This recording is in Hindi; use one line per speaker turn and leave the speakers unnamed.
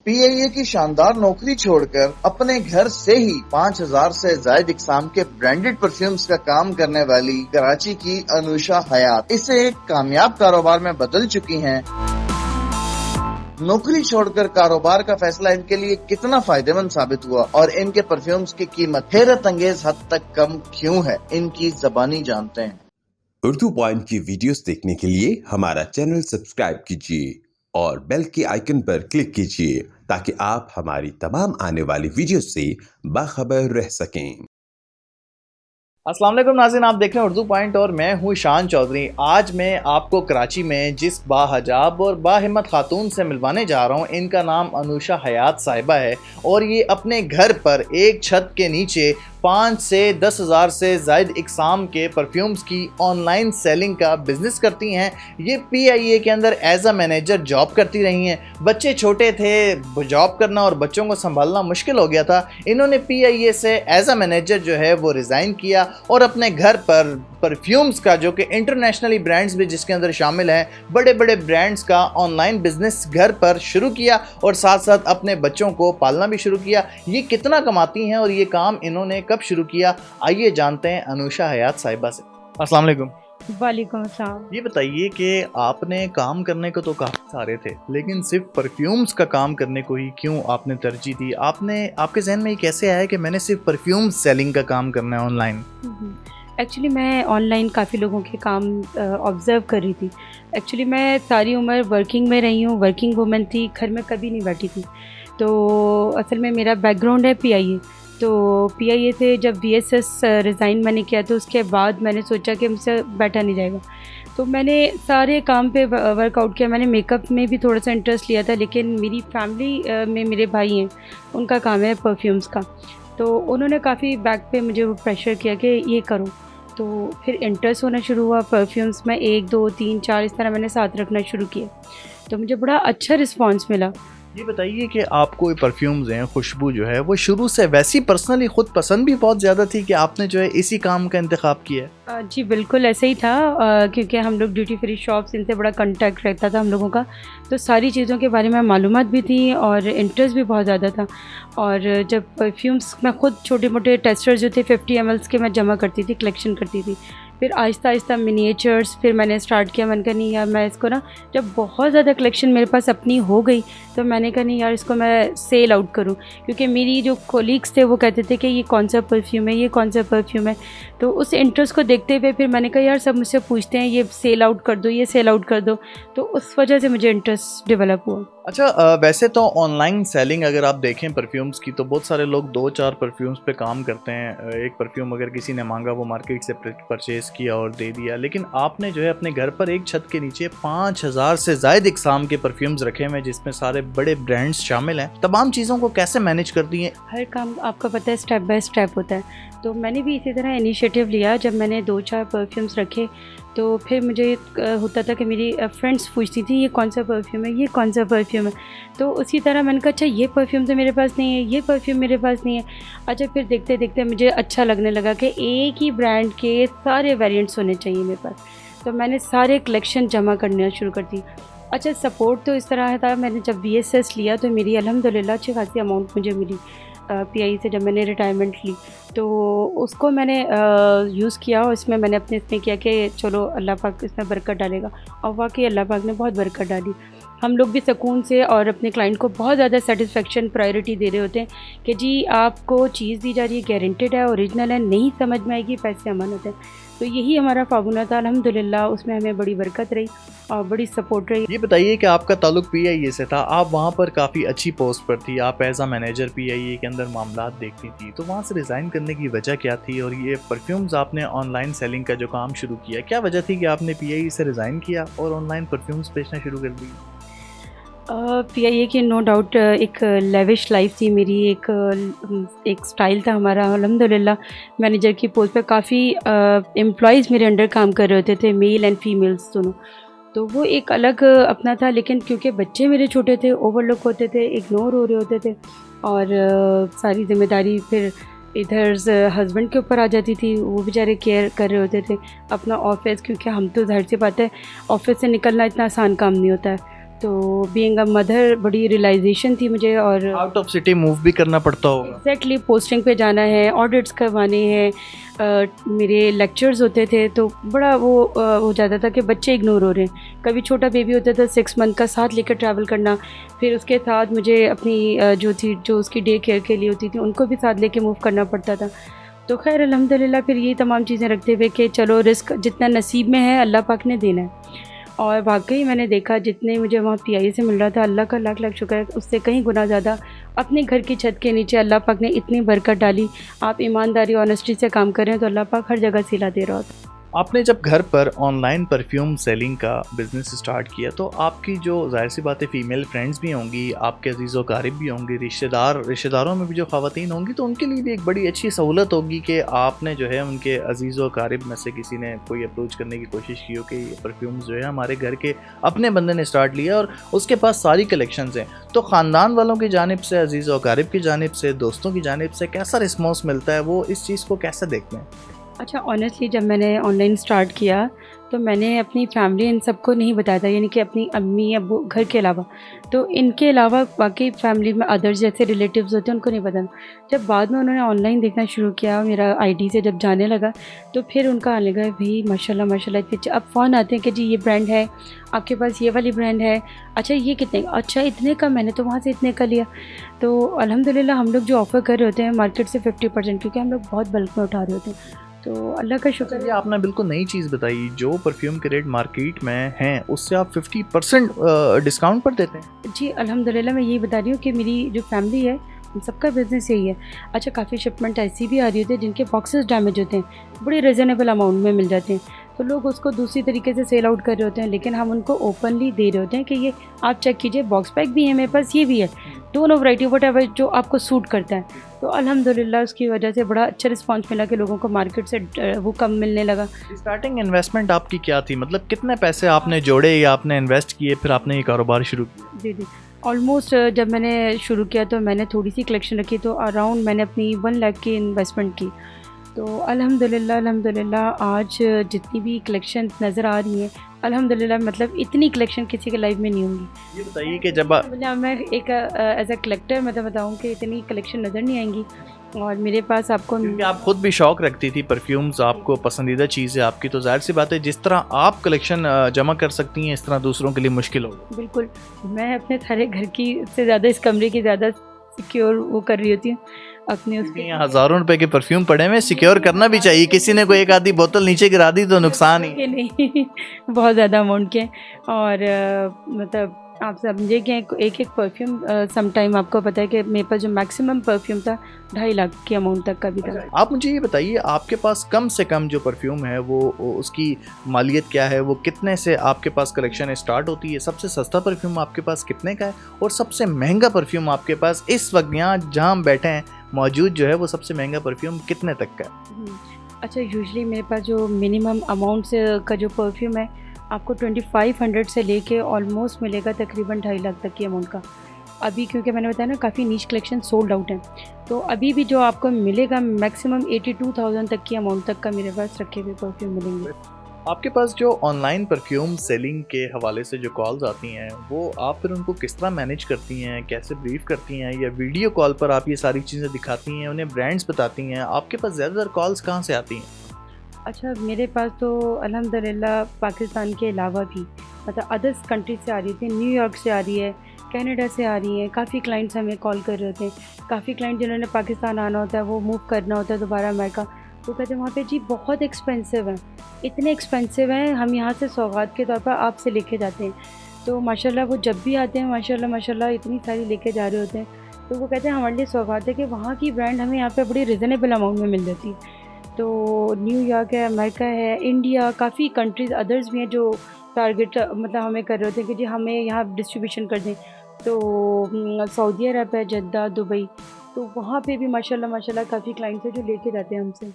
पीआईए की शानदार नौकरी छोड़कर अपने घर से ही 5000 से ज्यादा इकसाम के ब्रांडेड परफ्यूम्स का काम करने वाली कराची की अनुषा हयात इसे एक कामयाब कारोबार में बदल चुकी हैं। नौकरी छोड़कर कारोबार का फैसला इनके लिए कितना फायदेमंद साबित हुआ और इनके परफ्यूम्स की कीमत हैरत अंगेज हद तक कम क्यों है, इनकी ज़बानी जानते हैं।
उर्दू पॉइंट की वीडियोस देखने के लिए हमारा चैनल सब्सक्राइब कीजिए और बेल के आइकन पर क्लिक कीजिए ताकि आप हमारी तमाम आने वाली वीडियोस से बाखबर रह सकें।
अस्सलाम वालेकुम नाज़रीन, आप देख रहे हैं उर्दू पॉइंट और मैं हूं शान चौधरी। आज मैं आपको कराची में जिस बाहजाब और बाहिम्मत खातून से मिलवाने जा रहा हूं, इनका नाम अनुषा हयात साहिबा है और ये अपने घर पर एक छत के नीचे 5 से 10 हज़ार से ज़ायद इकसाम के परफ्यूम्स की ऑनलाइन सेलिंग का बिज़नेस करती हैं। ये पीआईए के अंदर एज अ मैनेजर जॉब करती रही हैं। बच्चे छोटे थे, जॉब करना और बच्चों को संभालना मुश्किल हो गया था। इन्होंने पीआईए से एज अ मैनेजर जो है वो रिज़ाइन किया और अपने घर पर परफ्यूम्स का, जो कि इंटरनेशनली ब्रांड्स भी जिसके अंदर शामिल हैं, बड़े बड़े ब्रांड्स का ऑनलाइन बिजनेस घर पर शुरू किया और साथ साथ अपने बच्चों को पालना भी शुरू किया। ये कितना कमाती हैं और ये काम इन्होंने कब शुरू किया, आइए जानते हैं अनुषा हयात साहिबा से। अस्सलाम वालेकुम।
वालेकुम अस्सलाम।
ये बताइए कि आपने काम करने को तो काफ़ी सारे थे, लेकिन सिर्फ परफ्यूम्स का काम करने को ही क्यों आपने तरजीह दी? आपके जहन में ये कैसे आया कि मैंने सिर्फ परफ्यूम सेलिंग का काम करना है ऑनलाइन?
एक्चुअली मैं ऑनलाइन काफ़ी लोगों के काम ऑब्ज़र्व कर रही थी। एक्चुअली मैं सारी उम्र वर्किंग में रही हूँ, वर्किंग वूमेन थी, घर में कभी नहीं बैठी थी। तो असल में मेरा बैकग्राउंड है पीआईए। तो पीआईए से जब वीएसएस रिज़ाइन मैंने किया तो उसके बाद मैंने सोचा कि मुझसे बैठा नहीं जाएगा। तो मैंने सारे काम पे वर्कआउट किया। मैंने मेकअप में भी थोड़ा सा इंटरेस्ट लिया था, लेकिन मेरी फैमिली में मेरे भाई हैं, उनका काम है परफ्यूम्स का। तो उन्होंने काफ़ी बैक पे मुझे वो प्रेशर किया कि ये करो। तो फिर इंटरेस्ट होना शुरू हुआ परफ्यूम्स में। 1 2 3 4 इस तरह मैंने साथ रखना शुरू किया, तो मुझे बड़ा अच्छा रिस्पांस मिला।
ये बताइए कि आपको ये परफ्यूम्स हैं, खुशबू जो है वो शुरू से वैसी पर्सनली खुद पसंद भी बहुत ज़्यादा थी कि आपने जो है इसी काम का इंतखाब किया है?
जी बिल्कुल ऐसे ही था, क्योंकि हम लोग ड्यूटी फ्री शॉप्स, इनसे बड़ा कांटेक्ट रहता था हम लोगों का। तो सारी चीज़ों के बारे में मालूमात भी थी और इंटरेस्ट भी बहुत ज़्यादा था। और जब परफ्यूम्स मैं खुद छोटे मोटे टेस्टर्स जो थे 50 ml के मैं जमा करती थी, कलेक्शन करती थी। फिर आहिस्ता आहिस्ता मिनिएचर्स फिर मैंने स्टार्ट किया। मैंने कहा नहीं यार, मैं इसको ना, जब बहुत ज़्यादा कलेक्शन मेरे पास अपनी हो गई तो मैंने कहा नहीं यार, इसको मैं सेल आउट करूं। क्योंकि मेरी जो कोलीग्स थे वो कहते थे कि ये कौन सा परफ्यूम है, ये कौन सा परफ्यूम है। तो उस इंटरेस्ट को देखते हुए फिर मैंने कहा यार, सब मुझसे पूछते हैं ये सेल आउट कर दो, ये सेल आउट कर दो। तो उस वजह से मुझे इंटरेस्ट डेवलप हुआ।
अच्छा, वैसे तो ऑनलाइन सेलिंग अगर आप देखें परफ्यूम्स की, तो बहुत सारे लोग 2-4 परफ्यूम्स पे काम करते हैं। एक परफ्यूम अगर किसी ने मांगा, वो मार्केट से परचेज़ किया और दे दिया। लेकिन आपने जो है अपने घर पर एक छत के नीचे 5000 से ज़ायद इकसाम के परफ्यूम्स रखे हुए हैं, जिसमें सारे बड़े ब्रांड्स शामिल हैं। तमाम चीज़ों को कैसे मैनेज करती हैं?
हर काम आपका पता है स्टेप बाय स्टेप होता है। तो मैंने भी इसी तरह इनिशिएटिव लिया। जब मैंने 2-4 परफ्यूम्स रखे तो फिर मुझे होता था कि मेरी फ्रेंड्स पूछती थी ये कौन सा परफ्यूम है, ये कौन सा परफ्यूम है। तो उसी तरह मैंने कहा अच्छा ये परफ्यूम तो मेरे पास नहीं है, ये परफ्यूम मेरे पास नहीं है। अच्छा, फिर देखते देखते मुझे अच्छा लगने लगा कि एक ही ब्रांड के सारे वेरिएंट्स होने चाहिए मेरे पास। तो मैंने सारे कलेक्शन जमा करना शुरू कर दी। अच्छा, सपोर्ट तो इस तरह था, मैंने जब वीएसएस लिया तो मेरी अल्हम्दुलिल्लाह अच्छी खासी अमाउंट मुझे मिली पीआई से। जब मैंने रिटायरमेंट ली तो उसको मैंने यूज़ किया और इसमें मैंने अपने इसमें किया कि चलो अल्लाह पाक इसमें बरकत डालेगा। और वाकई अल्लाह पाक ने बहुत बरकत डाली। हम लोग भी सुकून से और अपने क्लाइंट को बहुत ज़्यादा सेटिस्फेक्शन प्रायोरिटी दे रहे होते हैं कि जी आपको चीज़ दी जा रही है, गारंटेड है, ओरिजिनल है, नहीं समझ में आएगी पैसे अमानत है। तो यही हमारा फार्मूला था। अल्हम्दुलिल्लाह उसमें हमें बड़ी बरकत रही और बड़ी सपोर्ट रही।
ये बताइए कि आपका ताल्लुक पीआईए से था, आप वहाँ पर काफ़ी अच्छी पोस्ट पर थी, आप एज अ मैनेजर पीआईए के अंदर मामलात देखती थी, तो वहाँ से रिज़ाइन करने की वजह क्या थी? और ये परफ्यूम्स आपने ऑनलाइन सेलिंग का जो काम शुरू किया, क्या वजह थी कि आपने पीआईए से रिज़ाइन किया और ऑनलाइन परफ्यूम्स बेचना शुरू कर दी?
पीआईए की नो डाउट एक लेविश लाइफ थी मेरी, एक स्टाइल था हमारा। अल्हम्दुलिल्लाह मैनेजर की पोस्ट पे काफ़ी एम्प्लॉयज़ मेरे अंडर काम कर रहे होते थे, मेल एंड फीमेल्स दोनों। तो वो एक अलग अपना था। लेकिन क्योंकि बच्चे मेरे छोटे थे, ओवरलुक होते थे, इग्नोर हो रहे होते थे और सारी जिम्मेदारी फिर इधर हस्बैंड के ऊपर आ जाती थी। वो बेचारे केयर कर रहे होते थे अपना ऑफिस, क्योंकि हम तो जाहिर सी बात है ऑफिस से निकलना इतना आसान काम नहीं होता है। तो बीइंग अ मदर बड़ी रियलाइजेशन थी मुझे। और
आउट ऑफ सिटी मूव भी करना पड़ता होगा।
एग्जैक्टली पोस्टिंग पे जाना है, ऑडिट्स करवाने हैं, मेरे लेक्चर्स होते थे तो बड़ा वो हो जाता था कि बच्चे इग्नोर हो रहे हैं। कभी छोटा बेबी होता था 6 मंथ का, साथ लेकर ट्रैवल करना, फिर उसके साथ मुझे अपनी जो उसकी डे केयर के लिए होती थी उनको भी साथ लेके मूव करना पड़ता था। तो खैर अल्हम्दुलिल्लाह फिर ये तमाम चीज़ें रखते हुए कि चलो रिस्क जितना नसीब में है अल्लाह पाक ने देना है। और वाकई मैंने देखा जितने मुझे वहाँ पीआई से मिल रहा था, अल्लाह का लाख लाख शुक्र है, उससे कहीं गुना ज़्यादा अपने घर की छत के नीचे अल्लाह पाक ने इतनी बरकत डाली। आप ईमानदारी ऑनेस्टी से काम करें तो अल्लाह पाक हर जगह सिला दे रहा होता।
आपने जब घर पर ऑनलाइन परफ्यूम सेलिंग का बिज़नेस स्टार्ट किया तो आपकी जो जाहिर सी बात है फ़ीमेल फ्रेंड्स भी होंगी, आपके अजीज़ व क़ारिब भी होंगे, रिश्तेदारों में भी जो ख़वातीन होंगी, तो उनके लिए भी एक बड़ी अच्छी सहूलत होगी कि आपने जो है उनके अजीज़ व क़ारिब में से किसी ने कोई अप्रोच करने की कोशिश की हो कि ये परफ्यूम्स जो है हमारे घर के अपने बंदे ने स्टार्ट लिया और उसके पास सारी कलेक्शंस हैं। तो ख़ानदान वालों की जानिब से, अजीज़ व क़ारिब की जानिब से, दोस्तों की जानिब से कैसा रिस्पॉन्स मिलता है, वो इस चीज़ को कैसे देखते हैं?
अच्छा, ऑनेस्टली जब मैंने ऑनलाइन स्टार्ट किया तो मैंने अपनी फैमिली इन सबको नहीं बताया था, यानी कि अपनी अम्मी अब्बू घर के अलावा। तो इनके अलावा बाकी फैमिली में अदर्स जैसे रिलेटिव्स होते हैं उनको नहीं पता। जब बाद में उन्होंने ऑनलाइन देखना शुरू किया, मेरा आईडी से जब जाने लगा, तो फिर उनका आने लगा भाई माशाल्लाह माशाल्लाह इतने। अब फ़ोन आते हैं कि जी ये ब्रांड है, आपके पास ये वाली ब्रांड है, अच्छा ये कितने, अच्छा इतने का, मैंने तो वहाँ से इतने का लिया। तो अल्हम्दुलिल्लाह हम लोग जो ऑफ़र कर रहे होते हैं मार्केट से 50%, क्योंकि हम लोग बहुत बल्क में उठा रहे होते हैं, तो अल्लाह का शुक्र
ये आपने बिल्कुल नई चीज़ बताई, जो परफ्यूम के रेट मार्केट में हैं उससे आप 50% डिस्काउंट पर देते हैं।
जी अल्हम्दुलिल्लाह मैं यही बता रही हूँ कि मेरी जो फैमिली है उन सबका बिज़नेस यही है। अच्छा, काफ़ी शिपमेंट ऐसी भी आ रही होती है जिनके बॉक्सेस डैमेज होते हैं, बड़ी रिजनेबल अमाउंट में मिल जाते हैं, तो लोग उसको दूसरी तरीके से सेल आउट कर रहे होते हैं, लेकिन हम उनको ओपनली दे रहे होते हैं कि ये आप चेक कीजिए, बॉक्स पैक भी है मेरे पास, ये भी है, दोनों वैरायटी वट जो आपको सूट करता है। तो अल्हम्दुलिल्लाह उसकी वजह से बड़ा अच्छा रिस्पांस मिला कि लोगों को मार्केट से वो कम मिलने लगा।
स्टार्टिंग इन्वेस्टमेंट आपकी क्या थी, मतलब कितने पैसे आपने जोड़े या आपने इन्वेस्ट किए फिर आपने ये कारोबार शुरू किया?
जी ऑलमोस्ट जब मैंने शुरू किया तो मैंने थोड़ी सी कलेक्शन रखी, तो अराउंड मैंने अपनी 1 लाख की इन्वेस्टमेंट की। तो अल्हम्दुलिल्लाह आज जितनी भी कलेक्शन नज़र आ रही हैं अल्हम्दुलिल्लाह, मतलब इतनी कलेक्शन किसी के लाइफ में नहीं होंगी।
ये बताइए कि जब
मैं एक एज अ कलेक्टर मतलब बताऊँ कि इतनी कलेक्शन नज़र नहीं आएंगी। और मेरे पास आपको,
क्योंकि आप खुद भी शौक रखती थी, परफ्यूम्स आपको पसंदीदा चीज़ है आपकी, तो जाहिर सी बात है जिस तरह आप कलेक्शन जमा कर सकती हैं इस तरह दूसरों के लिए मुश्किल होगा।
बिल्कुल, मैं अपने सारे घर की से ज़्यादा इस कमरे की ज़्यादा सिक्योर वो कर रही होती हूँ अपने उसके।
यहाँ हज़ारों रुपए के परफ्यूम पड़े हुए, सिक्योर करना भी चाहिए, किसी ने कोई एक आधी बोतल नीचे गिरा दी तो नुकसान ही
नहीं बहुत ज़्यादा अमाउंट के। और मतलब आप समझे कि एक परफ्यूम सम टाइम आपको पता है कि मेरे पास जो मैक्सिमम परफ्यूम था 2.5 लाख के अमाउंट तक का भी था।
आप मुझे ये बताइए, आपके पास कम से कम जो परफ्यूम है वो उसकी मालियत क्या है, वो कितने से आपके पास कलेक्शन स्टार्ट होती है, सबसे सस्ता परफ्यूम आपके पास कितने का है, और सबसे महंगा परफ्यूम आपके पास इस वक्त यहाँ जहाँ हम बैठे हैं मौजूद जो है वो सबसे महंगा परफ्यूम कितने तक का है?
अच्छा, यूजुअली मेरे पास जो मिनिमम अमाउंट से का जो परफ्यूम है आपको 2500 से लेके ऑलमोस्ट मिलेगा तकरीबन 2.5 लाख तक की अमाउंट का। अभी क्योंकि मैंने बताया ना काफ़ी नीश कलेक्शन सोल्ड आउट है, तो अभी भी जो आपको मिलेगा मैक्सिमम 82,000 तक की अमाउंट तक का मेरे पास रखे हुए परफ्यूम मिलेंगे।
आपके पास जो ऑनलाइन परफ्यूम सेलिंग के हवाले से जो कॉल्स आती हैं वो आप फिर उनको किस तरह मैनेज करती हैं, कैसे ब्रीफ करती हैं, या वीडियो कॉल पर आप ये सारी चीज़ें दिखाती हैं, उन्हें ब्रांड्स बताती हैं? आपके पास ज़्यादातर कॉल्स कहाँ से आती हैं?
अच्छा, मेरे पास तो अल्हम्दुलिल्लाह पाकिस्तान के अलावा भी मतलब अदर्स कंट्री से आ रही थी, न्यूयॉर्क से आ रही है, कनाडा से आ रही हैं, काफ़ी क्लाइंट्स हमें कॉल कर रहे होते हैं। काफ़ी क्लाइंट जिन्होंने पाकिस्तान आना होता है, वो मूव करना होता है दोबारा अमेरिका, तो कहते हैं वहाँ पे जी बहुत एक्सपेंसिव हैं, इतने एक्सपेंसिव हैं, हम यहाँ से सौगात के तौर पर आपसे लेके जाते हैं। तो माशाल्लाह वो जब भी आते हैं माशाल्लाह माशाल्लाह इतनी सारी लेके जा रहे होते हैं, तो वो कहते हैं हमारे लिए सौगात है कि वहाँ की ब्रांड हमें यहाँ पे बड़ी रिजनेबल अमाउंट में मिल जाती है। तो न्यूयॉर्क है, अमेरिका है, इंडिया, काफ़ी कंट्रीज़ अदर्स भी हैं जो टारगेट मतलब हमें कर रहे होते हैं कि जी हमें यहाँ डिस्ट्रीब्यूशन कर दें। तो सऊदी अरब है, जद्दा, दुबई, तो वहाँ पे भी माशाल्लाह माशाल्लाह काफ़ी क्लाइंट्स हैं जो लेके जाते हैं हमसे।